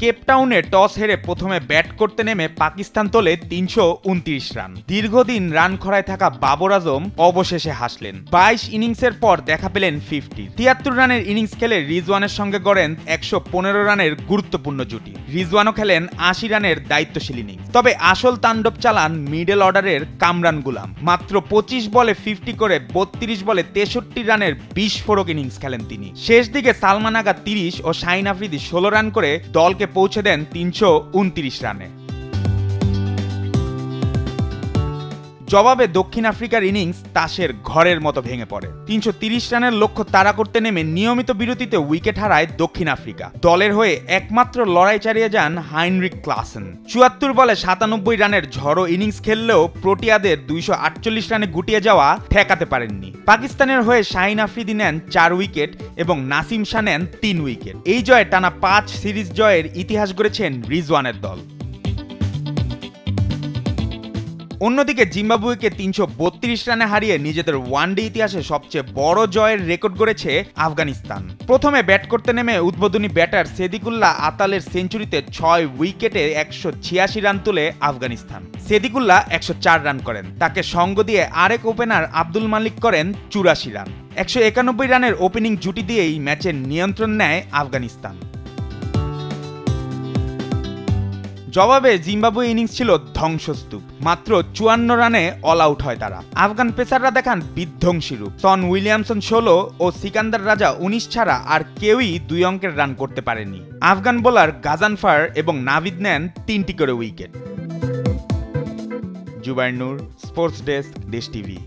কেপটাউনে toss হেরে প্রথমে bat করতে নেমে পাকিস্তান তোলে ৩২৯ রান। দীর্ঘদিন রান খরায় থাকা বাবর আজম অবশেষে হাসলেন। ২২ ইনিংসের পর দেখা পেলেন 50। ৭৩ রানের ইনিংস খেলে রিজওয়ানের সঙ্গে গড়েন ১১৫ রানের গুরুত্বপূর্ণ জুটি। রিজওয়ানও খেলেন ৮০ রানের দায়িত্বশীল ইনিংস। তবে আসল তাণ্ডব চালান মিডল অর্ডারের কামরান গুলাম। মাত্র ২৫ বলে 50 করে ৩২ বলে ৬৩ রানের বিস্ফোরক ইনিংস খেলেন তিনি। শেষ দিকে সালমান আগা ৩০ ও শাহিন আফ্রিদি ১৬ রান করে দলকে পৌঁছে দেন ৩২৯ রানে। জবাবে দক্ষিণ আফ্রিকার ইনিংস তাসের ঘরের মতো ভেঙে পড়ে। ৩৩০ রানের লক্ষ্য তাড়া করতে নেমে নিয়মিত বিরতিতে উইকেট হারায় দক্ষিণ আফ্রিকা। দলের হয়ে একমাত্র লড়াই চালিয়ে যান হাইনরিক ক্লাসেন। ৭৪ বলে ৯৭ রানের ঝড়ো ইনিংস খেললেও প্রোটিয়াদের ২৪৮ রানে গুটিয়ে যাওয়া ঠেকাতে পারেননি। পাকিস্তানের হয়ে শাহিন আফ্রিদি নেন ৪ উইকেট এবং নাসিম শাহ নেন ৩ উইকেট। এই জয়ে টানা ৫ সিরিজ জয়ের ইতিহাস গড়েছেন রিজওয়ানের দল। অন্যদিকে জিম্বাবুয়েকে ৩৩২ রানে হারিয়ে নিজেদের ওয়ানডে ইতিহাসে সবচেয়ে বড় জয়ের রেকর্ড গড়েছে আফগানিস্তান। প্রথমে ব্যাট করতে নেমে উদ্বোধনী ব্যাটার সেদিকুল্লাহ আতালের সেঞ্চুরিতে ৬ উইকেটে ১৮৬ রান তুলে আফগানিস্তান। সেদিকুল্লাহ ১০৪ রান করেন। তাকে সঙ্গ দিয়ে আরেক ওপেনার আব্দুল মালিক করেন ৮৪ রান। ১৯১ রানের ওপেনিং জুটি দিয়েই ম্যাচের নিয়ন্ত্রণ নেয় আফগানিস্তান। জবাবে জিম্বাবুয়ে ইনিংস ছিল ধ্বংসস্তূপ। মাত্র ৫৪ রানে অল আউট হয় তারা। আফগান পেসাররা দেখান বিধ্বংসী রূপ। সন উইলিয়ামসন ১৬ ও সিকান্দার রাজা ১৯ ছাড়া আর কেউই ২ অঙ্কের রান করতে পারেনি। আফগান বোলার গাজানফার এবং নাভিদ নেন ৩টি করে উইকেট। জুবায়ের নূর, স্পোর্টস ডেস্ক, দেশ টিভি।